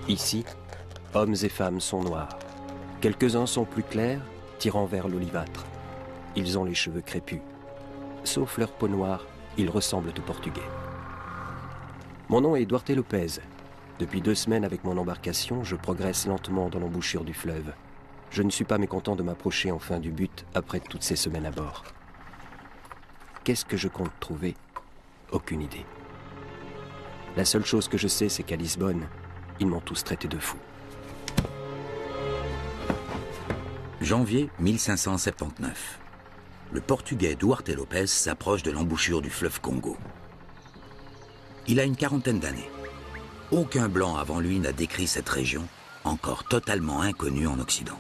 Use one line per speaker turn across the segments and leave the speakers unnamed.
Ici, hommes et femmes sont noirs. Quelques-uns sont plus clairs, tirant vers l'olivâtre. Ils ont les cheveux crépus. Sauf leur peau noire, ils ressemblent aux Portugais. Mon nom est Duarte Lopez. Depuis 2 semaines avec mon embarcation, je progresse lentement dans l'embouchure du fleuve. Je ne suis pas mécontent de m'approcher enfin du but après toutes ces semaines à bord. Qu'est-ce que je compte trouver? Aucune idée. La seule chose que je sais, c'est qu'à Lisbonne, ils m'ont tous traité de fou.
Janvier 1579. Le Portugais Duarte Lopez s'approche de l'embouchure du fleuve Congo. Il a une 40aine d'années. Aucun blanc avant lui n'a décrit cette région, encore totalement inconnue en Occident.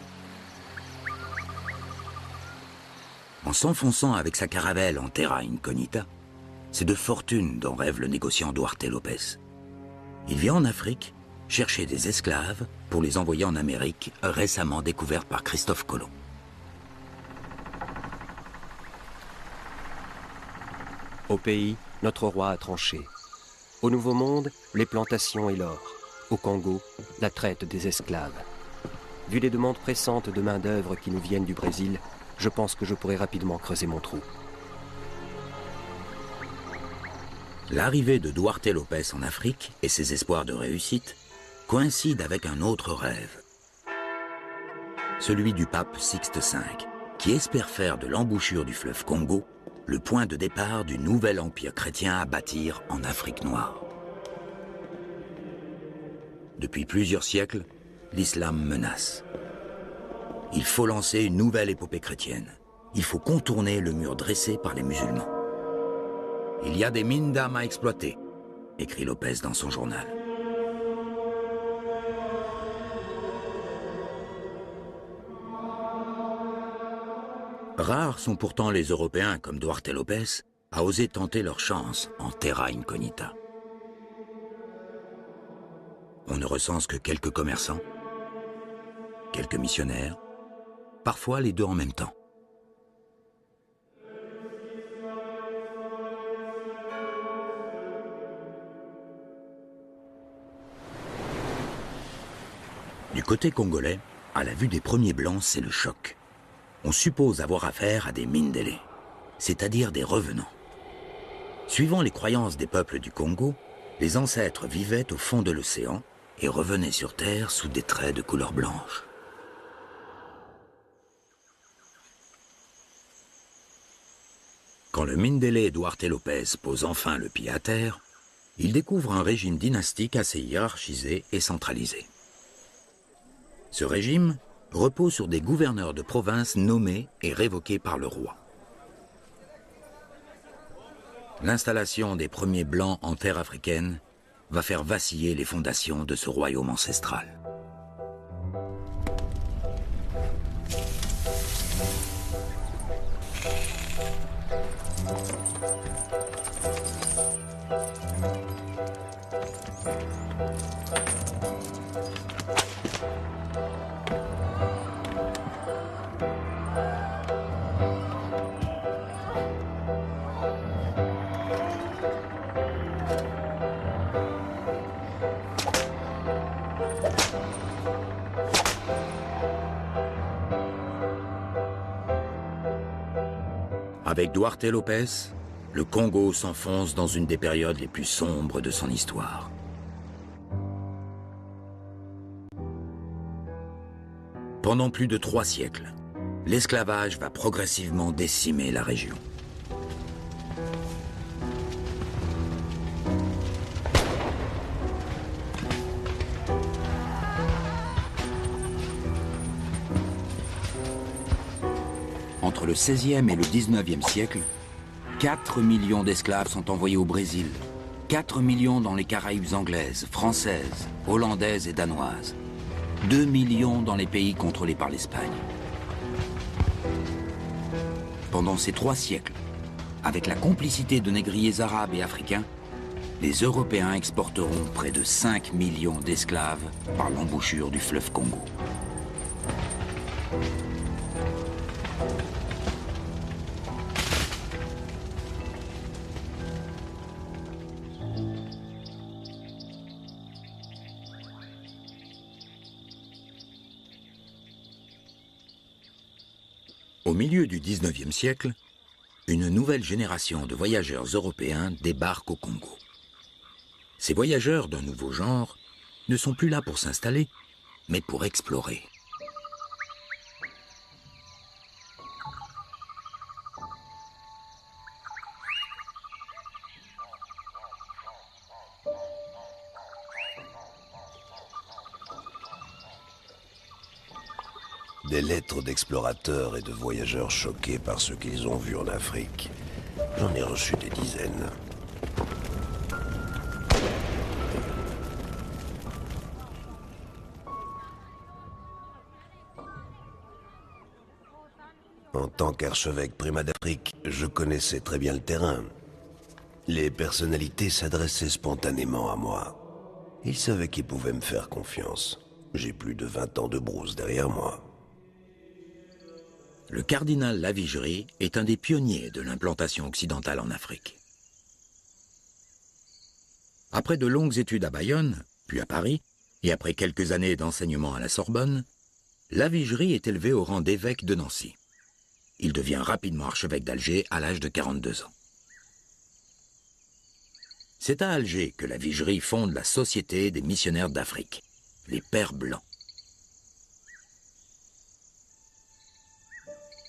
En s'enfonçant avec sa caravelle en terra incognita, c'est de fortune dont rêve le négociant Duarte Lopez. Il vient en Afrique chercher des esclaves pour les envoyer en Amérique, récemment découverte par Christophe Colomb.
Au pays, notre roi a tranché. Au Nouveau Monde, les plantations et l'or. Au Congo, la traite des esclaves. Vu les demandes pressantes de main-d'œuvre qui nous viennent du Brésil, je pense que je pourrai rapidement creuser mon trou.
L'arrivée de Duarte Lopez en Afrique et ses espoirs de réussite coïncident avec un autre rêve. Celui du pape Sixte V, qui espère faire de l'embouchure du fleuve Congo le point de départ du nouvel empire chrétien à bâtir en Afrique noire. Depuis plusieurs siècles, l'islam menace. Il faut lancer une nouvelle épopée chrétienne. Il faut contourner le mur dressé par les musulmans. Il y a des mines d'âme à exploiter, écrit Lopez dans son journal. Rares sont pourtant les Européens comme Duarte Lopez à oser tenter leur chance en terra incognita. On ne recense que quelques commerçants, quelques missionnaires, parfois les deux en même temps. Du côté congolais, à la vue des premiers blancs, c'est le choc. On suppose avoir affaire à des Mindélé, c'est-à-dire des revenants. Suivant les croyances des peuples du Congo, les ancêtres vivaient au fond de l'océan et revenaient sur Terre sous des traits de couleur blanche. Quand le Mindélé Duarte Lopez pose enfin le pied à terre, il découvre un régime dynastique assez hiérarchisé et centralisé. Ce régime repose sur des gouverneurs de province nommés et révoqués par le roi. L'installation des premiers blancs en terre africaine va faire vaciller les fondations de ce royaume ancestral. Avec Duarte Lopez, le Congo s'enfonce dans une des périodes les plus sombres de son histoire. Pendant plus de 3 siècles, l'esclavage va progressivement décimer la région. Entre le XVIe et le XIXe siècle, 4 millions d'esclaves sont envoyés au Brésil, 4 millions dans les Caraïbes anglaises, françaises, hollandaises et danoises, 2 millions dans les pays contrôlés par l'Espagne. Pendant ces 3 siècles, avec la complicité de négriers arabes et africains, les Européens exporteront près de 5 millions d'esclaves par l'embouchure du fleuve Congo. Au milieu du 19e siècle, une nouvelle génération de voyageurs européens débarque au Congo. Ces voyageurs d'un nouveau genre ne sont plus là pour s'installer, mais pour explorer.
Des lettres d'explorateurs et de voyageurs choqués par ce qu'ils ont vu en Afrique. J'en ai reçu des dizaines. En tant qu'archevêque primat d'Afrique, je connaissais très bien le terrain. Les personnalités s'adressaient spontanément à moi. Ils savaient qu'ils pouvaient me faire confiance. J'ai plus de 20 ans de brousse derrière moi.
Le cardinal Lavigerie est un des pionniers de l'implantation occidentale en Afrique. Après de longues études à Bayonne, puis à Paris, et après quelques années d'enseignement à la Sorbonne, Lavigerie est élevé au rang d'évêque de Nancy. Il devient rapidement archevêque d'Alger à l'âge de 42 ans. C'est à Alger que Lavigerie fonde la Société des missionnaires d'Afrique, les Pères Blancs.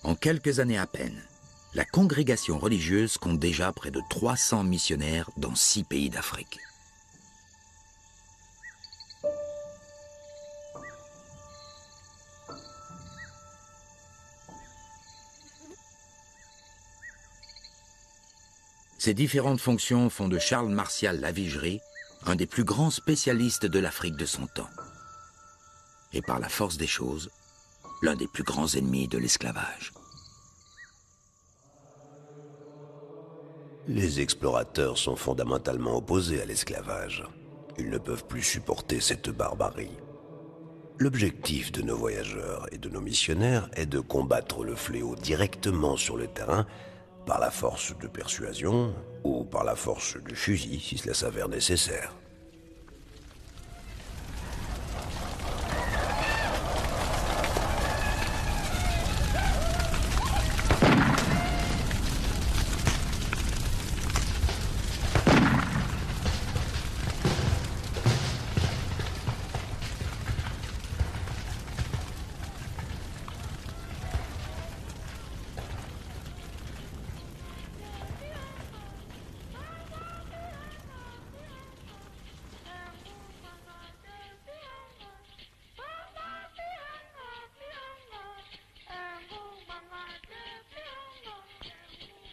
En quelques années à peine, la congrégation religieuse compte déjà près de 300 missionnaires dans 6 pays d'Afrique. Ces différentes fonctions font de Charles Martial Lavigerie un des plus grands spécialistes de l'Afrique de son temps. Et par la force des choses, l'un des plus grands ennemis de l'esclavage.
Les explorateurs sont fondamentalement opposés à l'esclavage. Ils ne peuvent plus supporter cette barbarie. L'objectif de nos voyageurs et de nos missionnaires est de combattre le fléau directement sur le terrain par la force de persuasion ou par la force du fusil si cela s'avère nécessaire.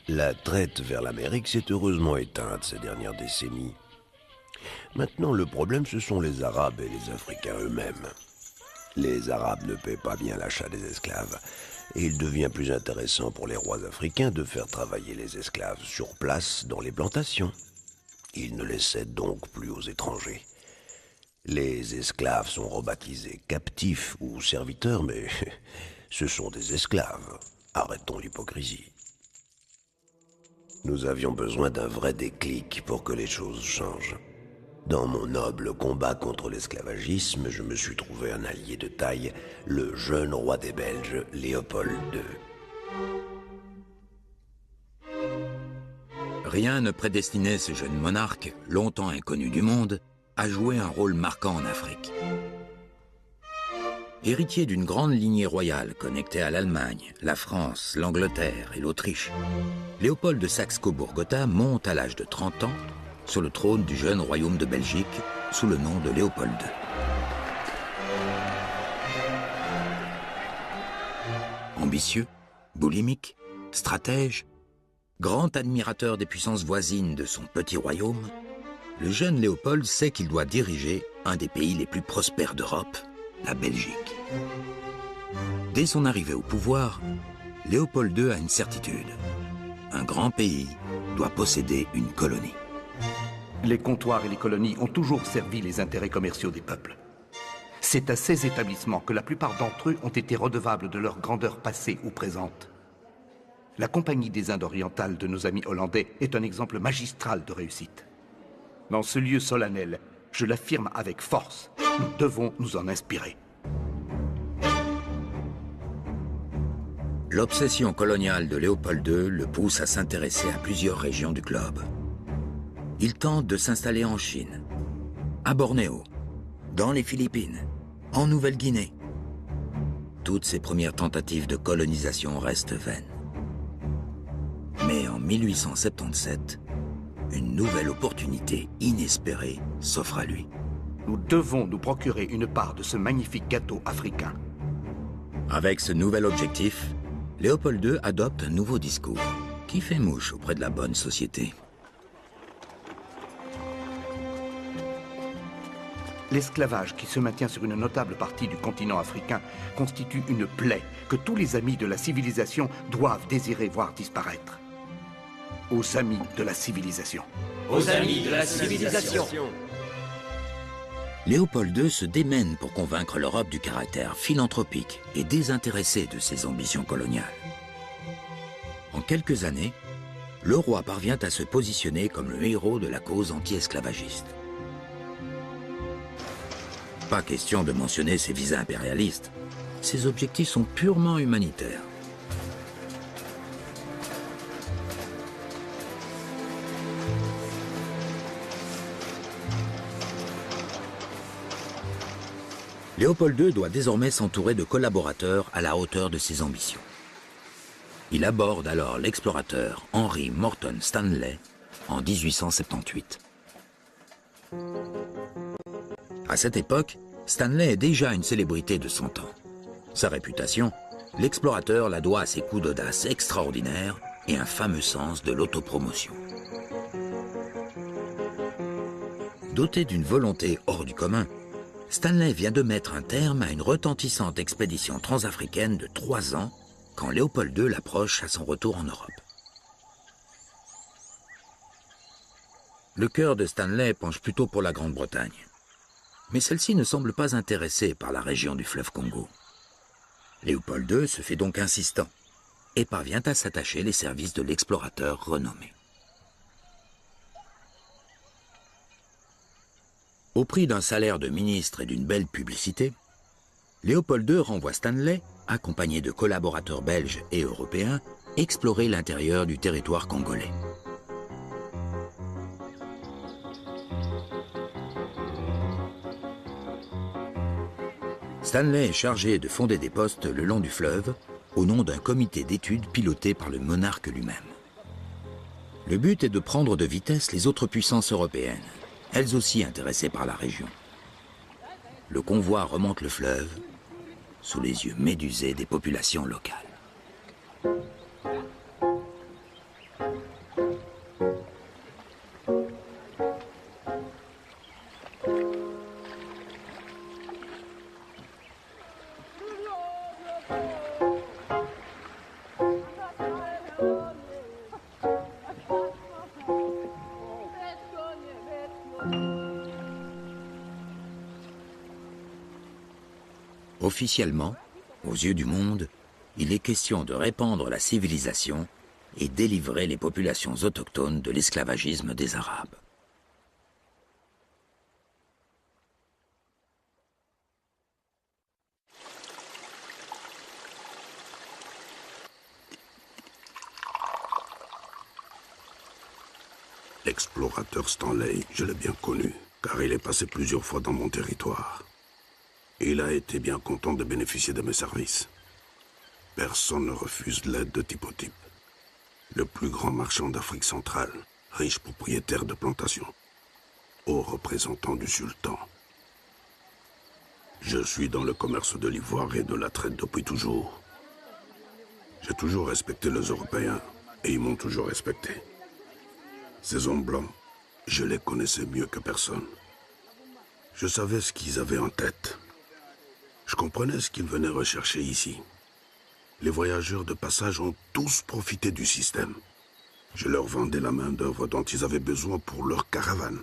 La traite vers l'Amérique s'est heureusement éteinte ces dernières décennies. Maintenant, le problème, ce sont les Arabes et les Africains eux-mêmes. Les Arabes ne paient pas bien l'achat des esclaves, et il devient plus intéressant pour les rois africains de faire travailler les esclaves sur place dans les plantations. Ils ne les cèdent donc plus aux étrangers. Les esclaves sont rebaptisés captifs ou serviteurs, mais ce sont des esclaves. Arrêtons l'hypocrisie. Nous avions besoin d'un vrai déclic pour que les choses changent. Dans mon noble combat contre l'esclavagisme, je me suis trouvé un allié de taille, le jeune roi des Belges, Léopold II.
Rien ne prédestinait ce jeune monarque, longtemps inconnu du monde, à jouer un rôle marquant en Afrique. Héritier d'une grande lignée royale connectée à l'Allemagne, la France, l'Angleterre et l'Autriche, Léopold de Saxe-Cobourg-Gotha monte à l'âge de 30 ans sur le trône du jeune royaume de Belgique sous le nom de Léopold II. Ambitieux, boulimique, stratège, grand admirateur des puissances voisines de son petit royaume, le jeune Léopold sait qu'il doit diriger un des pays les plus prospères d'Europe, la Belgique. Dès son arrivée au pouvoir, Léopold II a une certitude. Un grand pays doit posséder une colonie.
Les comptoirs et les colonies ont toujours servi les intérêts commerciaux des peuples. C'est à ces établissements que la plupart d'entre eux ont été redevables de leur grandeur passée ou présente. La Compagnie des Indes orientales de nos amis hollandais est un exemple magistral de réussite. Dans ce lieu solennel, je l'affirme avec force, nous devons nous en inspirer.
L'obsession coloniale de Léopold II le pousse à s'intéresser à plusieurs régions du globe. Il tente de s'installer en Chine, à Bornéo, dans les Philippines, en Nouvelle-Guinée. Toutes ses premières tentatives de colonisation restent vaines. Mais en 1877, une nouvelle opportunité inespérée s'offre à lui.
Nous devons nous procurer une part de ce magnifique gâteau africain.
Avec ce nouvel objectif, Léopold II adopte un nouveau discours qui fait mouche auprès de la bonne société.
L'esclavage qui se maintient sur une notable partie du continent africain constitue une plaie que tous les amis de la civilisation doivent désirer voir disparaître. Aux amis de la civilisation.
Aux amis de la civilisation.
Léopold II se démène pour convaincre l'Europe du caractère philanthropique et désintéressé de ses ambitions coloniales. En quelques années, le roi parvient à se positionner comme le héros de la cause anti-esclavagiste. Pas question de mentionner ses visas impérialistes. Ses objectifs sont purement humanitaires. Léopold II doit désormais s'entourer de collaborateurs à la hauteur de ses ambitions. Il aborde alors l'explorateur Henry Morton Stanley en 1878. À cette époque, Stanley est déjà une célébrité de son temps. Sa réputation, l'explorateur la doit à ses coups d'audace extraordinaires et un fameux sens de l'autopromotion. Doté d'une volonté hors du commun, Stanley vient de mettre un terme à une retentissante expédition transafricaine de 3 ans quand Léopold II l'approche à son retour en Europe. Le cœur de Stanley penche plutôt pour la Grande-Bretagne. Mais celle-ci ne semble pas intéressée par la région du fleuve Congo. Léopold II se fait donc insistant et parvient à s'attacher les services de l'explorateur renommé. Au prix d'un salaire de ministre et d'une belle publicité, Léopold II renvoie Stanley, accompagné de collaborateurs belges et européens, explorer l'intérieur du territoire congolais. Stanley est chargé de fonder des postes le long du fleuve, au nom d'un comité d'études piloté par le monarque lui-même. Le but est de prendre de vitesse les autres puissances européennes, elles aussi intéressées par la région. Le convoi remonte le fleuve, sous les yeux médusés des populations locales. Officiellement, aux yeux du monde, il est question de répandre la civilisation et délivrer les populations autochtones de l'esclavagisme des Arabes.
L'explorateur Stanley, je l'ai bien connu, car il est passé plusieurs fois dans mon territoire. Il a été bien content de bénéficier de mes services. Personne ne refuse l'aide de type au type. Le plus grand marchand d'Afrique centrale, riche propriétaire de plantations, haut représentant du sultan. Je suis dans le commerce de l'ivoire et de la traite depuis toujours. J'ai toujours respecté les Européens et ils m'ont toujours respecté. Ces hommes blancs, je les connaissais mieux que personne. Je savais ce qu'ils avaient en tête. Je comprenais ce qu'ils venaient rechercher ici. Les voyageurs de passage ont tous profité du système. Je leur vendais la main-d'œuvre dont ils avaient besoin pour leur caravane.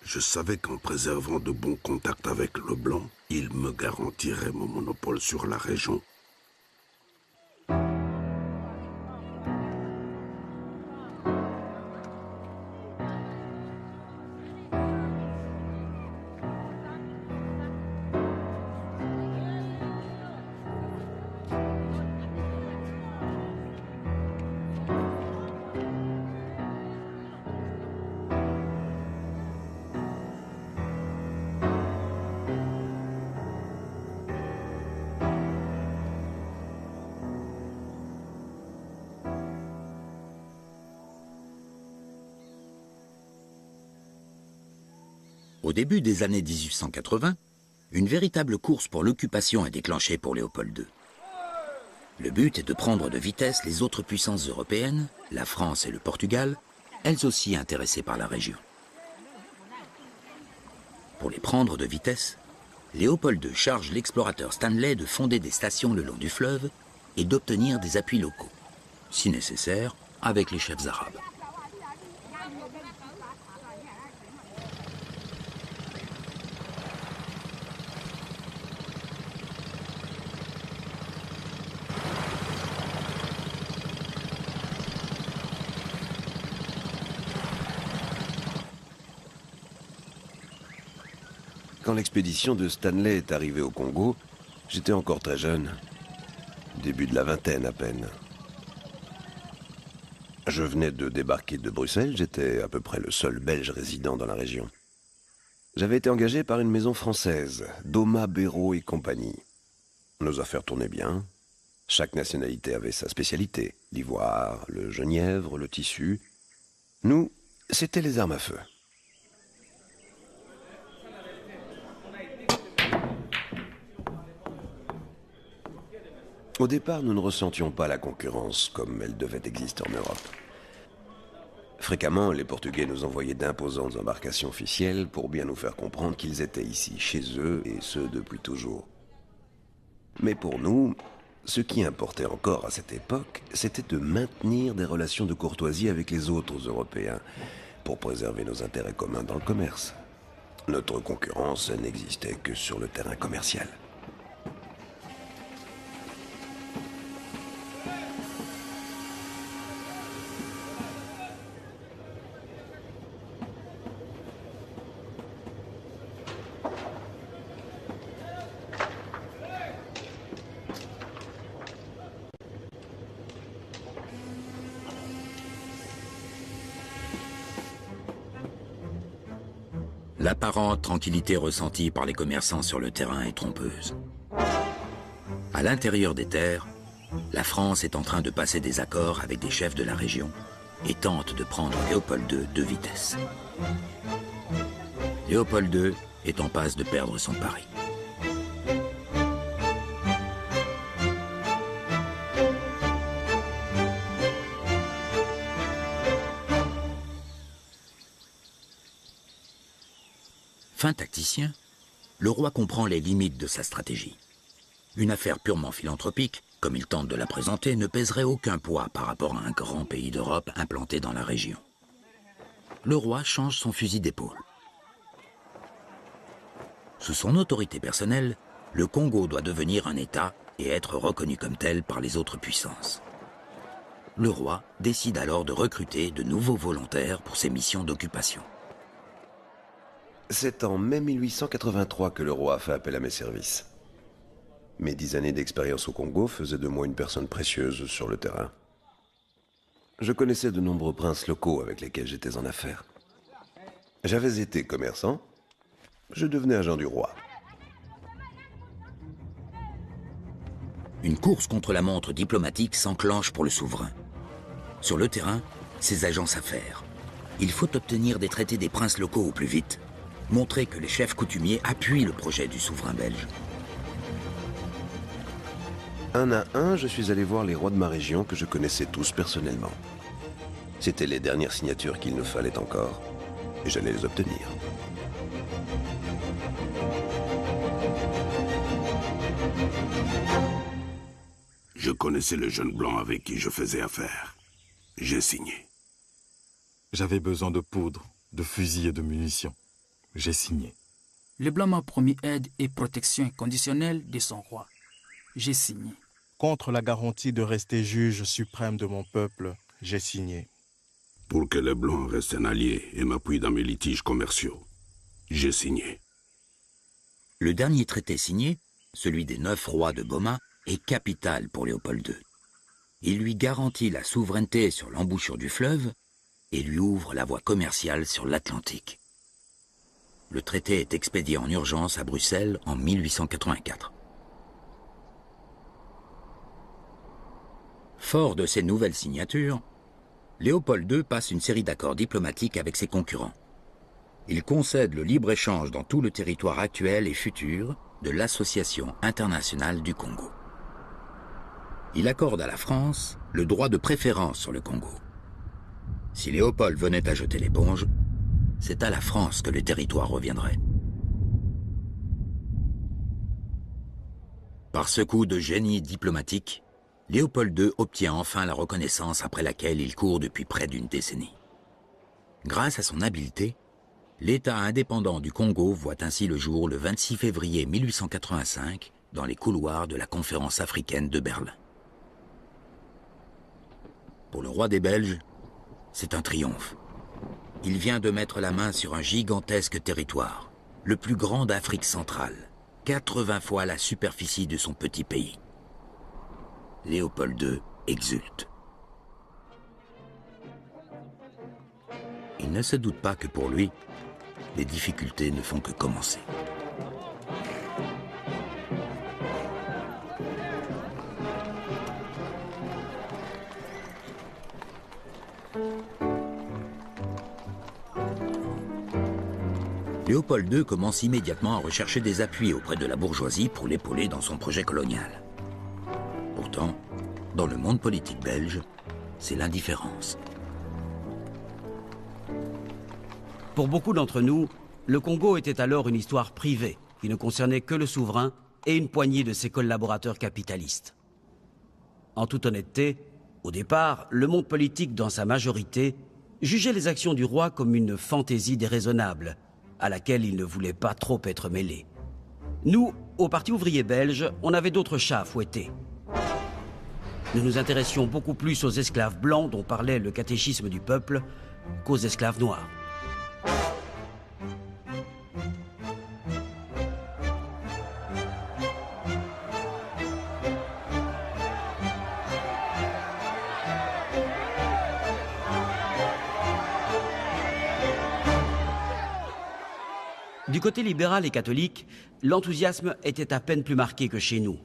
Je savais qu'en préservant de bons contacts avec le blanc, ils me garantiraient mon monopole sur la région.
Au début des années 1880, une véritable course pour l'occupation est déclenchée pour Léopold II. Le but est de prendre de vitesse les autres puissances européennes, la France et le Portugal, elles aussi intéressées par la région. Pour les prendre de vitesse, Léopold II charge l'explorateur Stanley de fonder des stations le long du fleuve et d'obtenir des appuis locaux, si nécessaire, avec les chefs arabes.
Quand l'expédition de Stanley est arrivée au Congo, j'étais encore très jeune. Début de la vingtaine à peine. Je venais de débarquer de Bruxelles, j'étais à peu près le seul Belge résident dans la région. J'avais été engagé par une maison française, Doma, Béraud et compagnie. Nos affaires tournaient bien. Chaque nationalité avait sa spécialité. L'ivoire, le genièvre, le tissu. Nous, c'était les armes à feu. Au départ, nous ne ressentions pas la concurrence comme elle devait exister en Europe. Fréquemment, les Portugais nous envoyaient d'imposantes embarcations officielles pour bien nous faire comprendre qu'ils étaient ici, chez eux, et ce depuis toujours. Mais pour nous, ce qui importait encore à cette époque, c'était de maintenir des relations de courtoisie avec les autres Européens, pour préserver nos intérêts communs dans le commerce. Notre concurrence n'existait que sur le terrain commercial.
L'apparente tranquillité ressentie par les commerçants sur le terrain est trompeuse. À l'intérieur des terres, la France est en train de passer des accords avec des chefs de la région et tente de prendre Léopold II de vitesse. Léopold II est en passe de perdre son pari. Fin tacticien, le roi comprend les limites de sa stratégie. Une affaire purement philanthropique, comme il tente de la présenter, ne pèserait aucun poids par rapport à un grand pays d'Europe implanté dans la région. Le roi change son fusil d'épaule. Sous son autorité personnelle, le Congo doit devenir un État et être reconnu comme tel par les autres puissances. Le roi décide alors de recruter de nouveaux volontaires pour ses missions d'occupation.
C'est en mai 1883 que le roi a fait appel à mes services. Mes 10 années d'expérience au Congo faisaient de moi une personne précieuse sur le terrain. Je connaissais de nombreux princes locaux avec lesquels j'étais en affaires. J'avais été commerçant, je devenais agent du roi.
Une course contre la montre diplomatique s'enclenche pour le souverain. Sur le terrain, ses agents s'affairent. Il faut obtenir des traités des princes locaux au plus vite. Montrer que les chefs coutumiers appuient le projet du souverain belge.
Un à un, je suis allé voir les rois de ma région que je connaissais tous personnellement. C'étaient les dernières signatures qu'il nous fallait encore, et j'allais les obtenir.
Je connaissais le jeune blanc avec qui je faisais affaire. J'ai signé.
J'avais besoin de poudre, de fusils et de munitions. J'ai signé.
Le blanc m'a promis aide et protection inconditionnelle de son roi. J'ai signé.
Contre la garantie de rester juge suprême de mon peuple, j'ai signé.
Pour que le blanc reste un allié et m'appuie dans mes litiges commerciaux, j'ai signé.
Le dernier traité signé, celui des 9 rois de Boma, est capital pour Léopold II. Il lui garantit la souveraineté sur l'embouchure du fleuve et lui ouvre la voie commerciale sur l'Atlantique. Le traité est expédié en urgence à Bruxelles en 1884. Fort de ces nouvelles signatures, Léopold II passe une série d'accords diplomatiques avec ses concurrents. il concède le libre-échange dans tout le territoire actuel et futur de l'Association internationale du Congo. Il accorde à la France le droit de préférence sur le Congo. Si Léopold venait à jeter l'éponge, c'est à la France que le territoire reviendrait. Par ce coup de génie diplomatique, Léopold II obtient enfin la reconnaissance après laquelle il court depuis près d'une décennie. Grâce à son habileté, l'État indépendant du Congo voit ainsi le jour le 26 février 1885 dans les couloirs de la Conférence africaine de Berlin. Pour le roi des Belges, c'est un triomphe. Il vient de mettre la main sur un gigantesque territoire, le plus grand d'Afrique centrale, 80 fois la superficie de son petit pays. Léopold II exulte. Il ne se doute pas que pour lui, les difficultés ne font que commencer. Léopold II commence immédiatement à rechercher des appuis auprès de la bourgeoisie pour l'épauler dans son projet colonial. Pourtant, dans le monde politique belge, c'est l'indifférence.
Pour beaucoup d'entre nous, le Congo était alors une histoire privée qui ne concernait que le souverain et une poignée de ses collaborateurs capitalistes. En toute honnêteté, au départ, le monde politique dans sa majorité jugeait les actions du roi comme une fantaisie déraisonnable, à laquelle il ne voulait pas trop être mêlé. Nous, au Parti ouvrier belge, on avait d'autres chats à fouetter. Nous nous intéressions beaucoup plus aux esclaves blancs dont parlait le catéchisme du peuple qu'aux esclaves noirs. Du côté libéral et catholique, l'enthousiasme était à peine plus marqué que chez nous.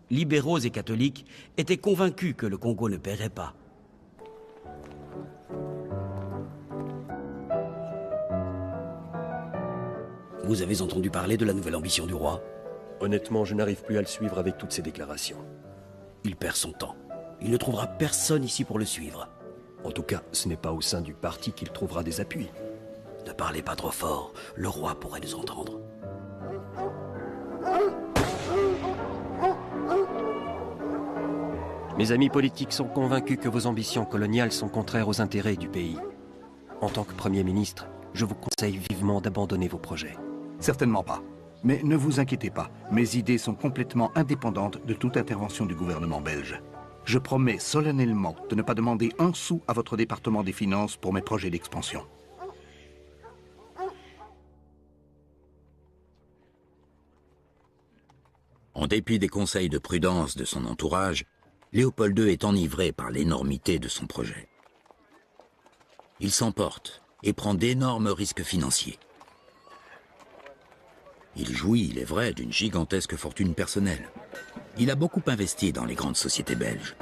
Libéraux et catholiques étaient convaincus que le Congo ne paierait pas. Vous avez entendu parler de la nouvelle ambition du roi?
Honnêtement, je n'arrive plus à le suivre avec toutes ces déclarations.
Il perd son temps. Il ne trouvera personne ici pour le suivre.
En tout cas, ce n'est pas au sein du parti qu'il trouvera des appuis.
Ne parlez pas trop fort, le roi pourrait nous entendre.
Mes amis politiques sont convaincus que vos ambitions coloniales sont contraires aux intérêts du pays. En tant que Premier ministre, je vous conseille vivement d'abandonner vos projets.
Certainement pas. Mais ne vous inquiétez pas, mes idées sont complètement indépendantes de toute intervention du gouvernement belge. Je promets solennellement de ne pas demander un sou à votre département des finances pour mes projets d'expansion.
En dépit des conseils de prudence de son entourage, Léopold II est enivré par l'énormité de son projet. Il s'emporte et prend d'énormes risques financiers. Il jouit, il est vrai, d'une gigantesque fortune personnelle. Il a beaucoup investi dans les grandes sociétés belges.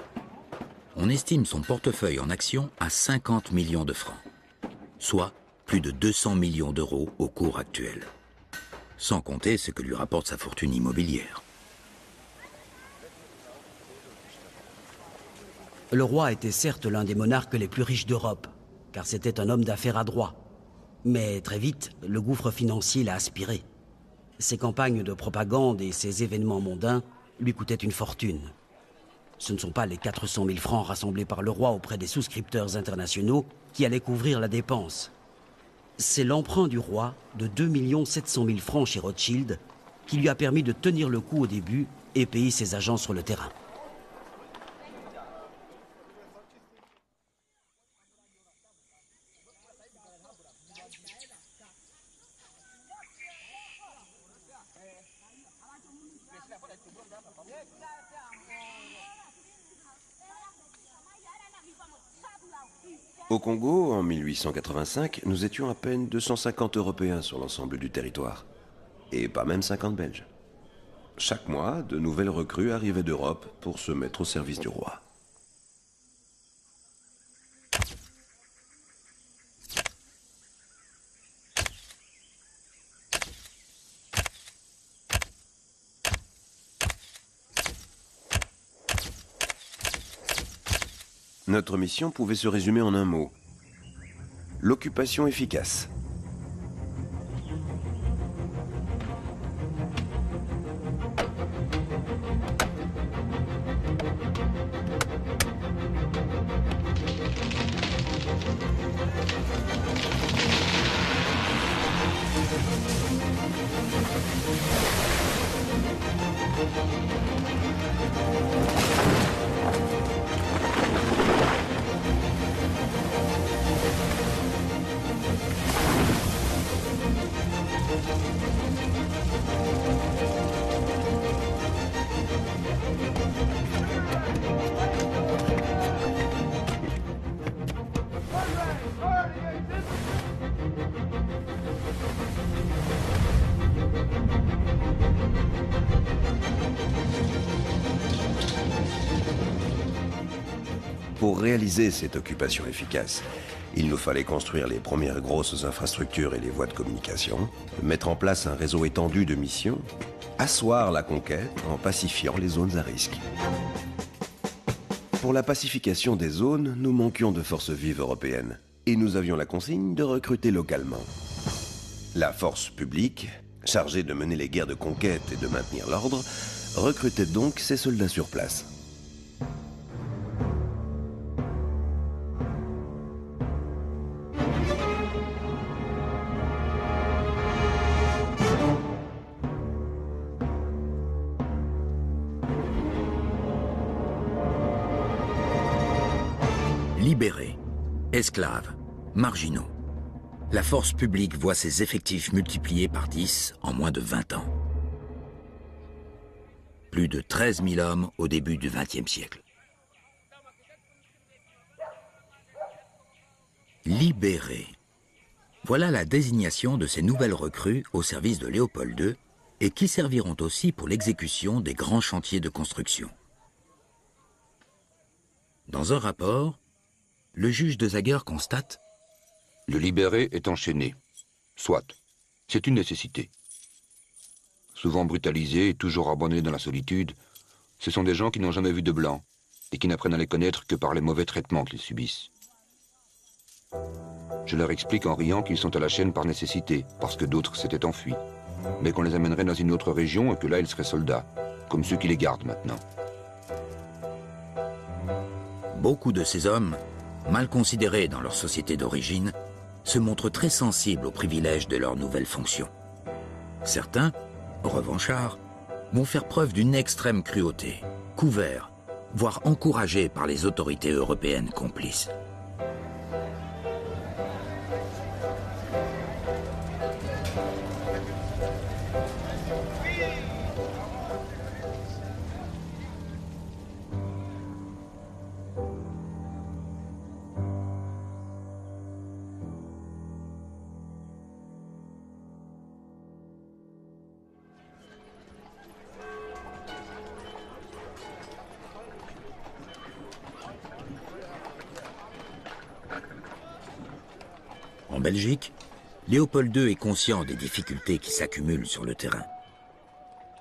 On estime son portefeuille en actions à 50 millions de francs, soit plus de 200 millions d'euros au cours actuel, sans compter ce que lui rapporte sa fortune immobilière.
Le roi était certes l'un des monarques les plus riches d'Europe, car c'était un homme d'affaires adroit. Mais très vite, le gouffre financier l'a aspiré. Ses campagnes de propagande et ses événements mondains lui coûtaient une fortune. Ce ne sont pas les 400 000 francs rassemblés par le roi auprès des souscripteurs internationaux qui allaient couvrir la dépense. C'est l'emprunt du roi de 2 700 000 francs chez Rothschild qui lui a permis de tenir le coup au début et payer ses agents sur le terrain.
Au Congo, en 1885, nous étions à peine 250 Européens sur l'ensemble du territoire. Et pas même 50 Belges. Chaque mois, de nouvelles recrues arrivaient d'Europe pour se mettre au service du roi. Notre mission pouvait se résumer en un mot. L'occupation efficace. Pour réaliser cette occupation efficace, il nous fallait construire les premières grosses infrastructures et les voies de communication, mettre en place un réseau étendu de missions, asseoir la conquête en pacifiant les zones à risque. Pour la pacification des zones, nous manquions de forces vives européennes et nous avions la consigne de recruter localement. La force publique, chargée de mener les guerres de conquête et de maintenir l'ordre, recrutait donc ses soldats sur place.
Libérés, esclaves, marginaux. La force publique voit ses effectifs multipliés par 10 en moins de 20 ans. Plus de 13 000 hommes au début du XXe siècle. Libérés. Voilà la désignation de ces nouvelles recrues au service de Léopold II et qui serviront aussi pour l'exécution des grands chantiers de construction. Dans un rapport, le juge de Zager constate:
le libéré est enchaîné. Soit. C'est une nécessité. Souvent brutalisés et toujours abandonnés dans la solitude, ce sont des gens qui n'ont jamais vu de blanc et qui n'apprennent à les connaître que par les mauvais traitements qu'ils subissent. Je leur explique en riant qu'ils sont à la chaîne par nécessité, parce que d'autres s'étaient enfuis, mais qu'on les amènerait dans une autre région et que là ils seraient soldats, comme ceux qui les gardent maintenant.
Beaucoup de ces hommes, mal considérés dans leur société d'origine, se montrent très sensibles aux privilèges de leur nouvelle fonction. Certains, revanchards, vont faire preuve d'une extrême cruauté, couverts, voire encouragés par les autorités européennes complices. En Belgique, Léopold II est conscient des difficultés qui s'accumulent sur le terrain.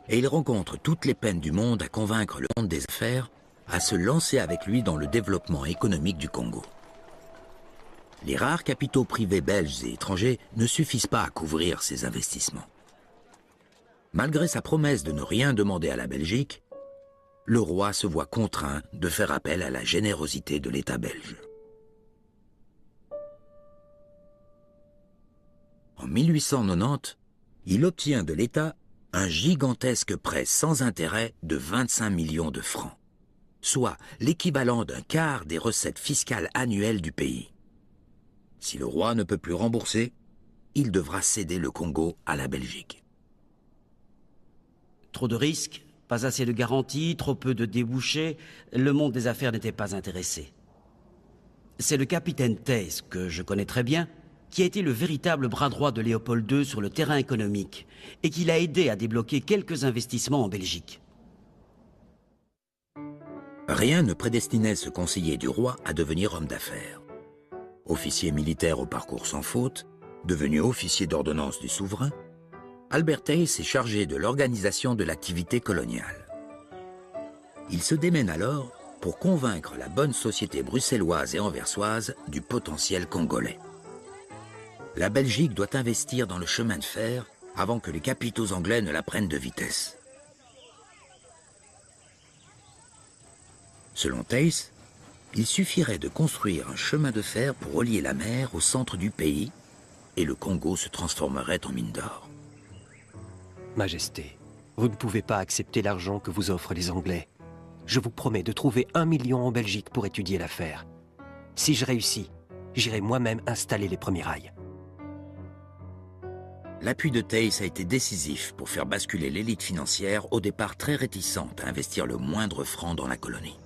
Et il rencontre toutes les peines du monde à convaincre le monde des affaires à se lancer avec lui dans le développement économique du Congo. Les rares capitaux privés belges et étrangers ne suffisent pas à couvrir ces investissements. Malgré sa promesse de ne rien demander à la Belgique, le roi se voit contraint de faire appel à la générosité de l'État belge. En 1890, il obtient de l'État un gigantesque prêt sans intérêt de 25 millions de francs, soit l'équivalent d'un quart des recettes fiscales annuelles du pays. Si le roi ne peut plus rembourser, il devra céder le Congo à la Belgique.
Trop de risques, pas assez de garanties, trop peu de débouchés, le monde des affaires n'était pas intéressé. C'est le capitaine Theiss, que je connais très bien, qui a été le véritable bras droit de Léopold II sur le terrain économique et qui l'a aidé à débloquer quelques investissements en Belgique.
Rien ne prédestinait ce conseiller du roi à devenir homme d'affaires. Officier militaire au parcours sans faute, devenu officier d'ordonnance du souverain, Albert Theiss est chargé de l'organisation de l'activité coloniale. Il se démène alors pour convaincre la bonne société bruxelloise et anversoise du potentiel congolais. La Belgique doit investir dans le chemin de fer avant que les capitaux anglais ne la prennent de vitesse. Selon Theiss, il suffirait de construire un chemin de fer pour relier la mer au centre du pays et le Congo se transformerait en mine d'or.
Majesté, vous ne pouvez pas accepter l'argent que vous offrent les Anglais. Je vous promets de trouver 1 million en Belgique pour étudier l'affaire. Si je réussis, j'irai moi-même installer les premiers rails.
L'appui de Theiss a été décisif pour faire basculer l'élite financière, au départ très réticente à investir le moindre franc dans la colonie.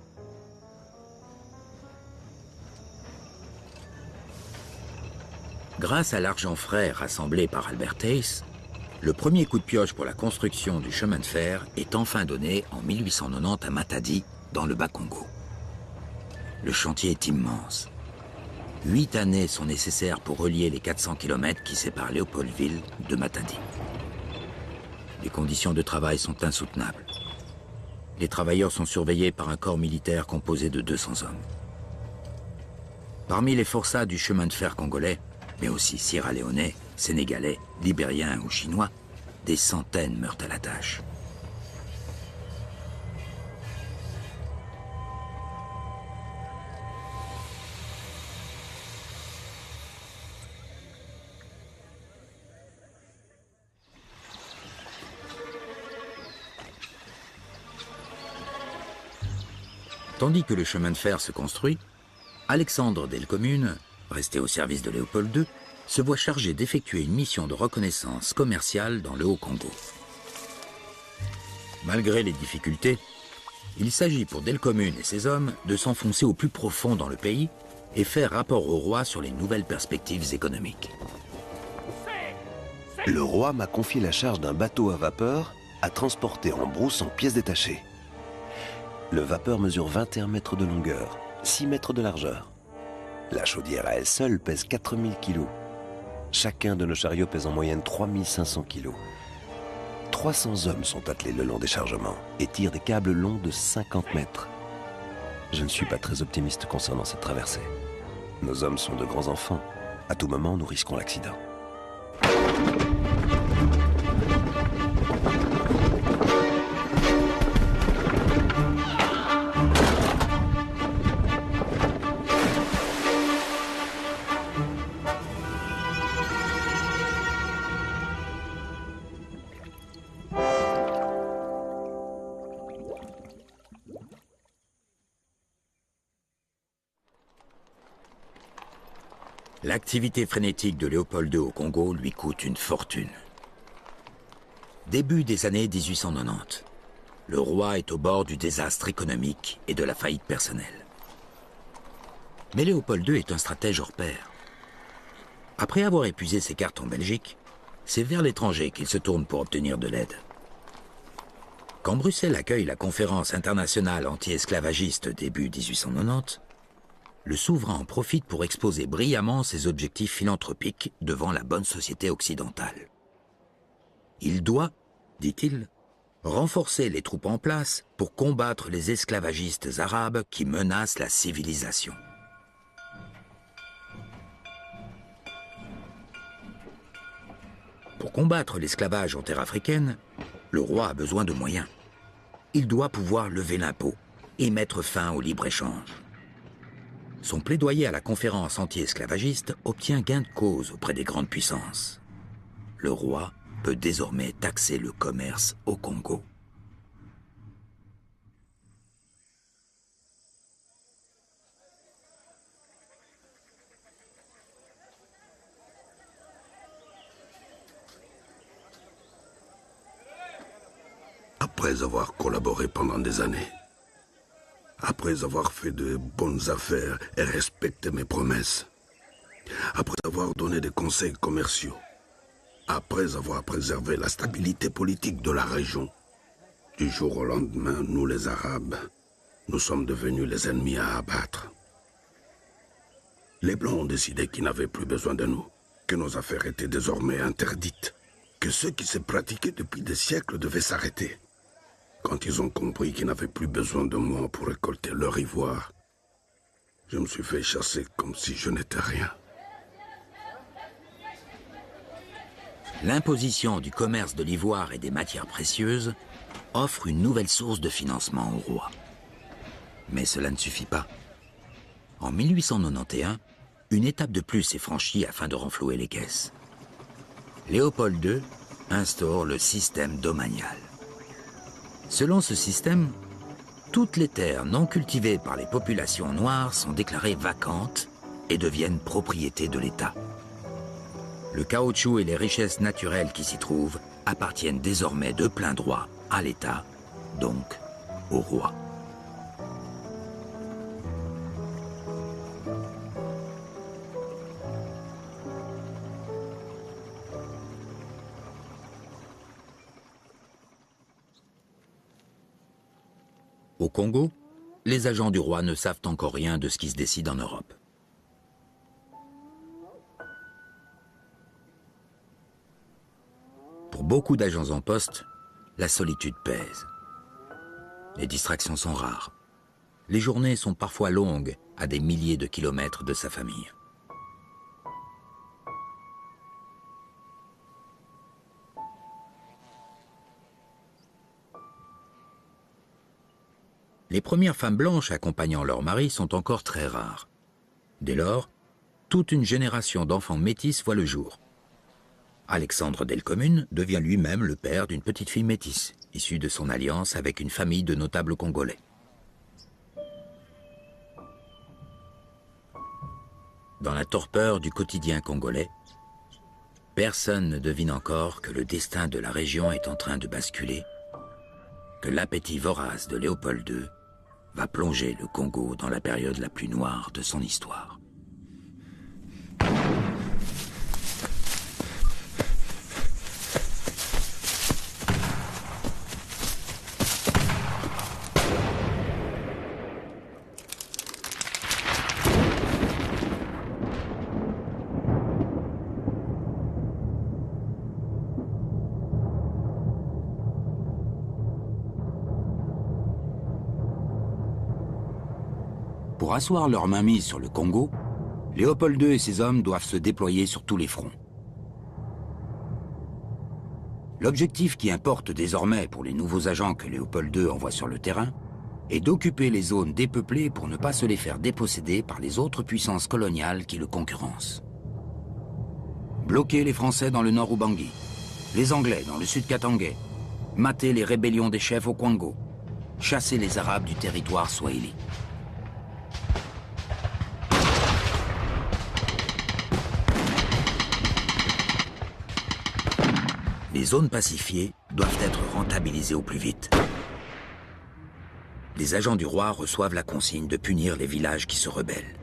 Grâce à l'argent frais rassemblé par Albert Theiss, le premier coup de pioche pour la construction du chemin de fer est enfin donné en 1890 à Matadi, dans le Bas-Congo. Le chantier est immense. 8 années sont nécessaires pour relier les 400 km qui séparent Léopoldville de Matadi. Les conditions de travail sont insoutenables. Les travailleurs sont surveillés par un corps militaire composé de 200 hommes. Parmi les forçats du chemin de fer congolais, mais aussi sierra-léonais, sénégalais, libériens ou chinois, des centaines meurent à la tâche. Tandis que le chemin de fer se construit, Alexandre Delcommune, resté au service de Léopold II, se voit chargé d'effectuer une mission de reconnaissance commerciale dans le Haut-Congo. Malgré les difficultés, il s'agit pour Delcommune et ses hommes de s'enfoncer au plus profond dans le pays et faire rapport au roi sur les nouvelles perspectives économiques.
Le roi m'a confié la charge d'un bateau à vapeur à transporter en brousse en pièces détachées. Le vapeur mesure 21 mètres de longueur, 6 mètres de largeur. La chaudière à elle seule pèse 4000 kilos. Chacun de nos chariots pèse en moyenne 3500 kilos. 300 hommes sont attelés le long des chargements et tirent des câbles longs de 50 mètres. Je ne suis pas très optimiste concernant cette traversée. Nos hommes sont de grands enfants. À tout moment, nous risquons l'accident.
L'activité frénétique de Léopold II au Congo lui coûte une fortune. Début des années 1890, le roi est au bord du désastre économique et de la faillite personnelle. Mais Léopold II est un stratège hors pair. Après avoir épuisé ses cartes en Belgique, c'est vers l'étranger qu'il se tourne pour obtenir de l'aide. Quand Bruxelles accueille la conférence internationale anti-esclavagiste début 1890, le souverain en profite pour exposer brillamment ses objectifs philanthropiques devant la bonne société occidentale. Il doit, dit-il, renforcer les troupes en place pour combattre les esclavagistes arabes qui menacent la civilisation. Pour combattre l'esclavage en terre africaine, le roi a besoin de moyens. Il doit pouvoir lever l'impôt et mettre fin au libre-échange. Son plaidoyer à la conférence anti-esclavagiste obtient gain de cause auprès des grandes puissances. Le roi peut désormais taxer le commerce au Congo.
Après avoir collaboré pendant des années, après avoir fait de bonnes affaires et respecté mes promesses, après avoir donné des conseils commerciaux, après avoir préservé la stabilité politique de la région, du jour au lendemain, nous les Arabes, nous sommes devenus les ennemis à abattre. Les Blancs ont décidé qu'ils n'avaient plus besoin de nous, que nos affaires étaient désormais interdites, que ce qui s'est pratiqué depuis des siècles devait s'arrêter. Quand ils ont compris qu'ils n'avaient plus besoin de moi pour récolter leur ivoire, je me suis fait chasser comme si je n'étais rien.
L'imposition du commerce de l'ivoire et des matières précieuses offre une nouvelle source de financement au roi. Mais cela ne suffit pas. En 1891, une étape de plus est franchie afin de renflouer les caisses. Léopold II instaure le système domanial. Selon ce système, toutes les terres non cultivées par les populations noires sont déclarées vacantes et deviennent propriété de l'État. Le caoutchouc et les richesses naturelles qui s'y trouvent appartiennent désormais de plein droit à l'État, donc au roi. Au Congo, les agents du roi ne savent encore rien de ce qui se décide en Europe. Pour beaucoup d'agents en poste, la solitude pèse. Les distractions sont rares. Les journées sont parfois longues, à des milliers de kilomètres de sa famille. Les premières femmes blanches accompagnant leur mari sont encore très rares. Dès lors, toute une génération d'enfants métis voit le jour. Alexandre Delcommune devient lui-même le père d'une petite fille métisse, issue de son alliance avec une famille de notables congolais. Dans la torpeur du quotidien congolais, personne ne devine encore que le destin de la région est en train de basculer, que l'appétit vorace de Léopold II va plonger le Congo dans la période la plus noire de son histoire. Pour asseoir leur mainmise sur le Congo, Léopold II et ses hommes doivent se déployer sur tous les fronts. L'objectif qui importe désormais pour les nouveaux agents que Léopold II envoie sur le terrain est d'occuper les zones dépeuplées pour ne pas se les faire déposséder par les autres puissances coloniales qui le concurrencent. Bloquer les Français dans le nord Ubangi, les Anglais dans le sud Katangais, mater les rébellions des chefs au Kwango, chasser les Arabes du territoire Swahili. Les zones pacifiées doivent être rentabilisées au plus vite. Les agents du roi reçoivent la consigne de punir les villages qui se rebellent.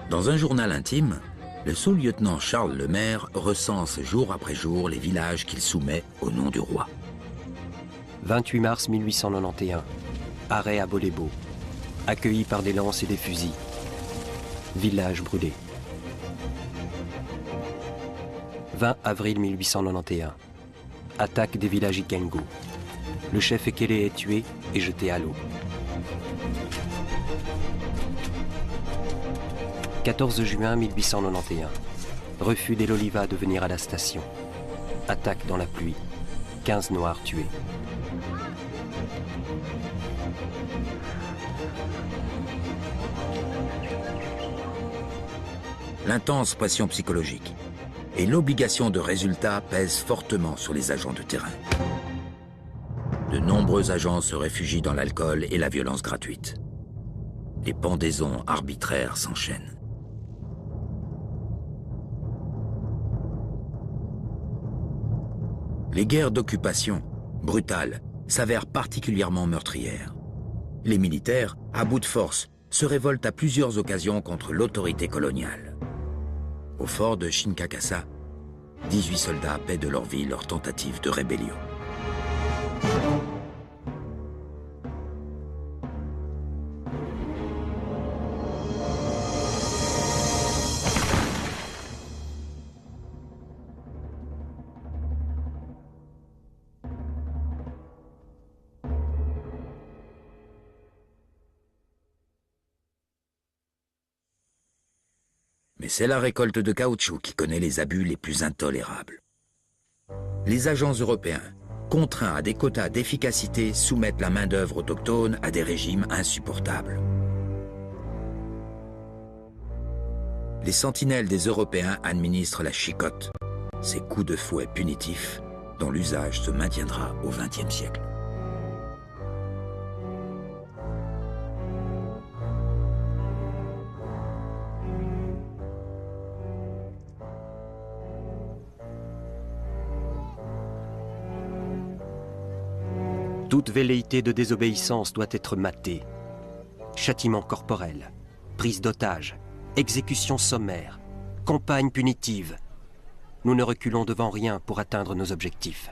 Dans un journal intime, le sous-lieutenant Charles Lemaire recense jour après jour les villages qu'il soumet au nom du roi.
28 mars 1891, arrêt à Bolébo, accueilli par des lances et des fusils. Village brûlé. 20 avril 1891, attaque des villages Ikengo. Le chef Ekele est tué et jeté à l'eau. 14 juin 1891, refus d'El Oliva de venir à la station. Attaque dans la pluie, 15 Noirs tués.
L'intense pression psychologique et l'obligation de résultat pèsent fortement sur les agents de terrain. De nombreux agents se réfugient dans l'alcool et la violence gratuite. Les pendaisons arbitraires s'enchaînent. Les guerres d'occupation, brutales, s'avèrent particulièrement meurtrières. Les militaires, à bout de force, se révoltent à plusieurs occasions contre l'autorité coloniale. Au fort de Shinkakassa, 18 soldats paient de leur vie leur tentative de rébellion. c'est la récolte de caoutchouc qui connaît les abus les plus intolérables. Les agents européens, contraints à des quotas d'efficacité, soumettent la main-d'œuvre autochtone à des régimes insupportables. Les sentinelles des Européens administrent la chicotte, ces coups de fouet punitifs dont l'usage se maintiendra au XXe siècle.
Toute velléité de désobéissance doit être matée. Châtiment corporel, prise d'otage, exécution sommaire, campagne punitive. Nous ne reculons devant rien pour atteindre nos objectifs.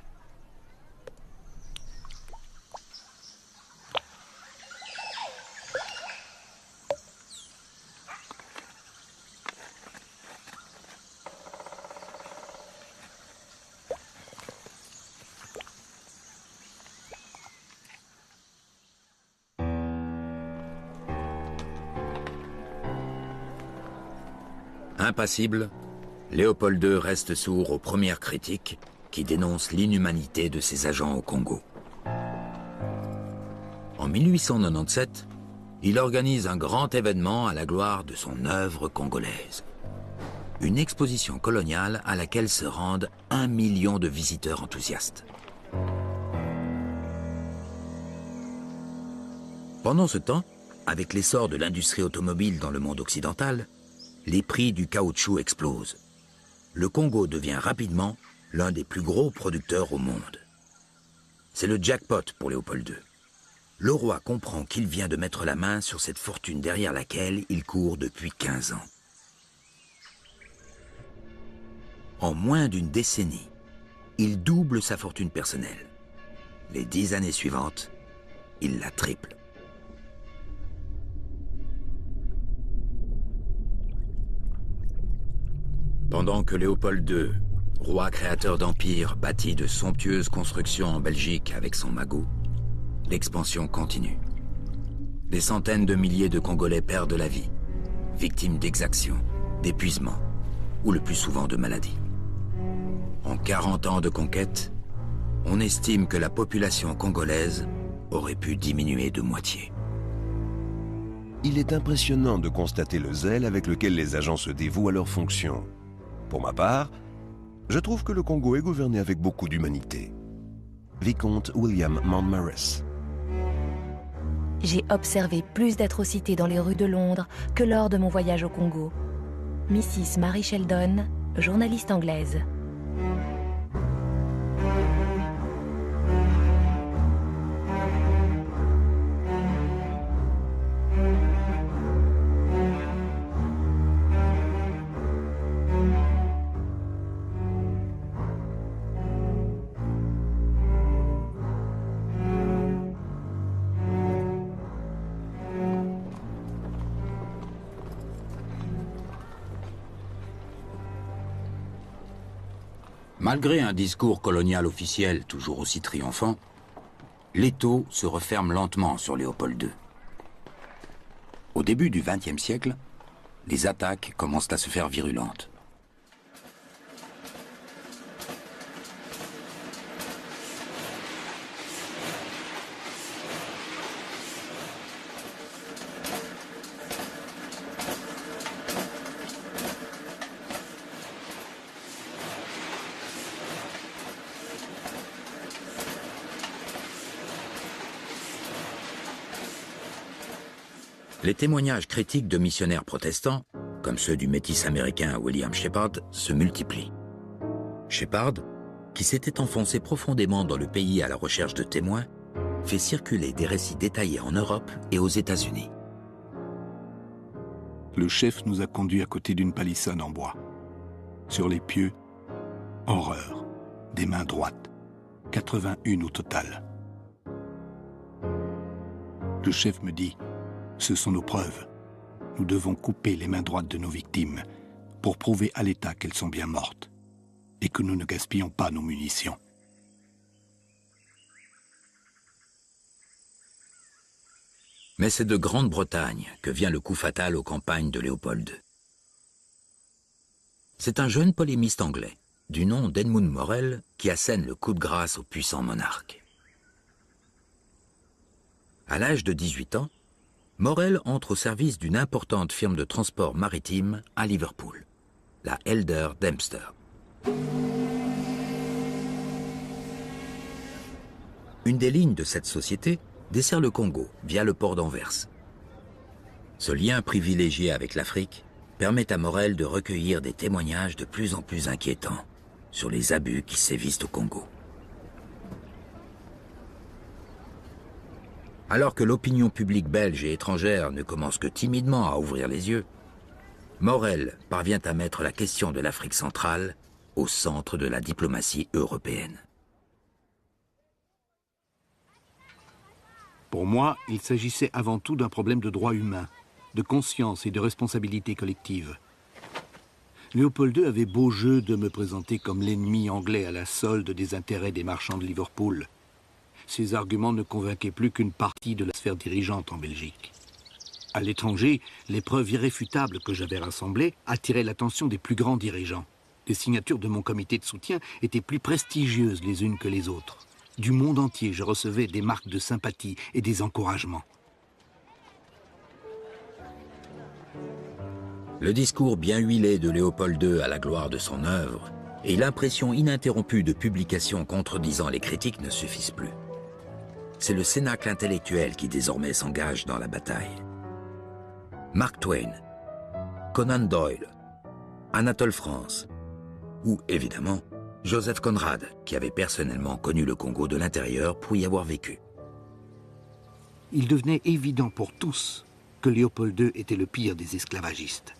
Impassible, Léopold II reste sourd aux premières critiques qui dénoncent l'inhumanité de ses agents au Congo. En 1897, il organise un grand événement à la gloire de son œuvre congolaise. Une exposition coloniale à laquelle se rendent 1 million de visiteurs enthousiastes. Pendant ce temps, avec l'essor de l'industrie automobile dans le monde occidental, les prix du caoutchouc explosent. Le Congo devient rapidement l'un des plus gros producteurs au monde. C'est le jackpot pour Léopold II. Le roi comprend qu'il vient de mettre la main sur cette fortune derrière laquelle il court depuis 15 ans. En moins d'une décennie, il double sa fortune personnelle. Les 10 années suivantes, il la triple. Pendant que Léopold II, roi créateur d'empire, bâtit de somptueuses constructions en Belgique avec son magot, l'expansion continue. Des centaines de milliers de Congolais perdent la vie, victimes d'exactions, d'épuisement ou le plus souvent de maladies. En 40 ans de conquête, on estime que la population congolaise aurait pu diminuer de moitié.
Il est impressionnant de constater le zèle avec lequel les agents se dévouent à leurs fonctions. Pour ma part, je trouve que le Congo est gouverné avec beaucoup d'humanité. Vicomte William Mountmorres.
J'ai observé plus d'atrocités dans les rues de Londres que lors de mon voyage au Congo. Mrs. Mary Sheldon, journaliste anglaise.
Malgré un discours colonial officiel toujours aussi triomphant, l'étau se referme lentement sur Léopold II. Au début du XXe siècle, les attaques commencent à se faire virulentes. Les témoignages critiques de missionnaires protestants, comme ceux du métis américain William Shepard, se multiplient. Shepard, qui s'était enfoncé profondément dans le pays à la recherche de témoins, fait circuler des récits détaillés en Europe et aux États-Unis.
Le chef nous a conduits à côté d'une palissade en bois. Sur les pieux, horreur, des mains droites, 81 au total. Le chef me dit: ce sont nos preuves. Nous devons couper les mains droites de nos victimes pour prouver à l'État qu'elles sont bien mortes et que nous ne gaspillons pas nos munitions.
Mais c'est de Grande-Bretagne que vient le coup fatal aux campagnes de Léopold. C'est un jeune polémiste anglais, du nom d'Edmund Morel, qui assène le coup de grâce au puissant monarque. À l'âge de 18 ans, Morel entre au service d'une importante firme de transport maritime à Liverpool, la Elder Dempster. Une des lignes de cette société dessert le Congo via le port d'Anvers. Ce lien privilégié avec l'Afrique permet à Morel de recueillir des témoignages de plus en plus inquiétants sur les abus qui sévissent au Congo. Alors que l'opinion publique belge et étrangère ne commence que timidement à ouvrir les yeux, Morel parvient à mettre la question de l'Afrique centrale au centre de la diplomatie européenne.
Pour moi, il s'agissait avant tout d'un problème de droits humains, de conscience et de responsabilité collective. Léopold II avait beau jeu de me présenter comme l'ennemi anglais à la solde des intérêts des marchands de Liverpool. Ces arguments ne convainquaient plus qu'une partie de la sphère dirigeante en Belgique. À l'étranger, les preuves irréfutables que j'avais rassemblées attiraient l'attention des plus grands dirigeants. Les signatures de mon comité de soutien étaient plus prestigieuses les unes que les autres. Du monde entier, je recevais des marques de sympathie et des encouragements.
Le discours bien huilé de Léopold II à la gloire de son œuvre et l'impression ininterrompue de publications contredisant les critiques ne suffisent plus. C'est le cénacle intellectuel qui désormais s'engage dans la bataille. Mark Twain, Conan Doyle, Anatole France, ou évidemment Joseph Conrad, qui avait personnellement connu le Congo de l'intérieur pour y avoir vécu.
Il devenait évident pour tous que Léopold II était le pire des esclavagistes.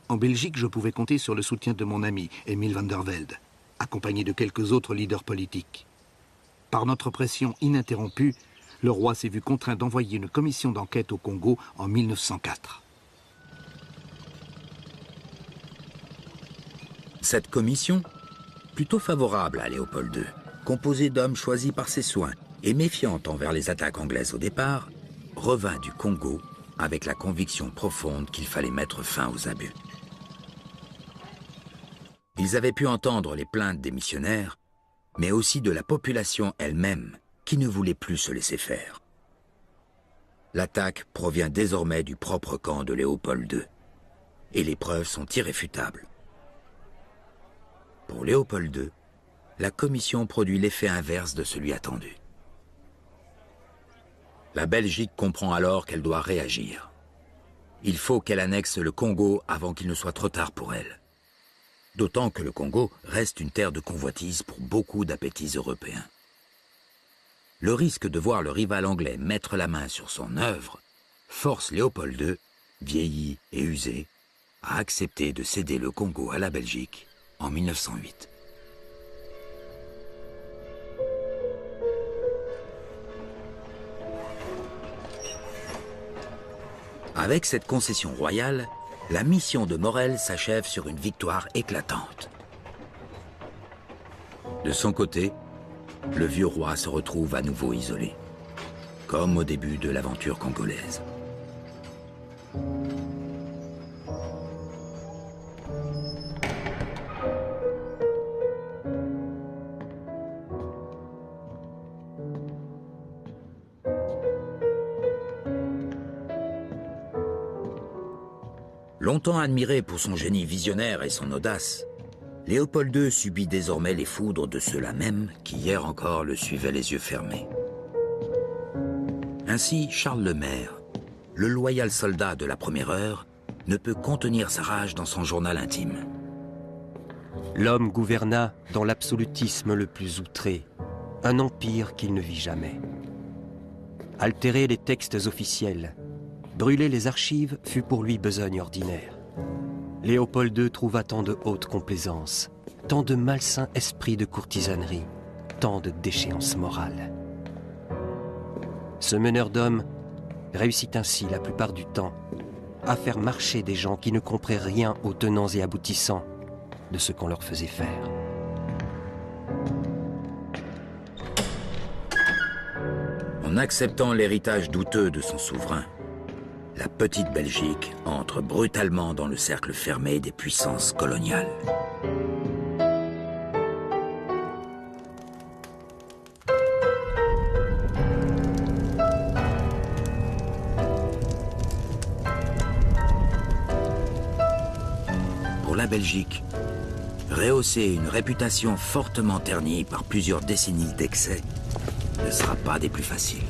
En Belgique, je pouvais compter sur le soutien de mon ami, Emile van der Velde, accompagné de quelques autres leaders politiques. Par notre pression ininterrompue, le roi s'est vu contraint d'envoyer une commission d'enquête au Congo en 1904.
Cette commission, plutôt favorable à Léopold II, composée d'hommes choisis par ses soins et méfiante envers les attaques anglaises au départ, revint du Congo avec la conviction profonde qu'il fallait mettre fin aux abus. Ils avaient pu entendre les plaintes des missionnaires, mais aussi de la population elle-même qui ne voulait plus se laisser faire. L'attaque provient désormais du propre camp de Léopold II, et les preuves sont irréfutables. Pour Léopold II, la commission produit l'effet inverse de celui attendu. La Belgique comprend alors qu'elle doit réagir. Il faut qu'elle annexe le Congo avant qu'il ne soit trop tard pour elle. D'autant que le Congo reste une terre de convoitise pour beaucoup d'appétits européens. Le risque de voir le rival anglais mettre la main sur son œuvre force Léopold II, vieilli et usé, à accepter de céder le Congo à la Belgique en 1908. Avec cette concession royale, la mission de Morel s'achève sur une victoire éclatante. De son côté, le vieux roi se retrouve à nouveau isolé, comme au début de l'aventure congolaise. Longtemps admiré pour son génie visionnaire et son audace, Léopold II subit désormais les foudres de ceux-là même qui hier encore le suivaient les yeux fermés. Ainsi, Charles le Maire, le loyal soldat de la première heure, ne peut contenir sa rage dans son journal intime.
L'homme gouverna dans l'absolutisme le plus outré, un empire qu'il ne vit jamais. Altérer les textes officiels, brûler les archives fut pour lui besogne ordinaire. Léopold II trouva tant de haute complaisance, tant de malsain esprit de courtisanerie, tant de déchéance morale. Ce meneur d'hommes réussit ainsi la plupart du temps à faire marcher des gens qui ne comprenaient rien aux tenants et aboutissants de ce qu'on leur faisait faire.
En acceptant l'héritage douteux de son souverain, la petite Belgique entre brutalement dans le cercle fermé des puissances coloniales. Pour la Belgique, rehausser une réputation fortement ternie par plusieurs décennies d'excès ne sera pas des plus faciles.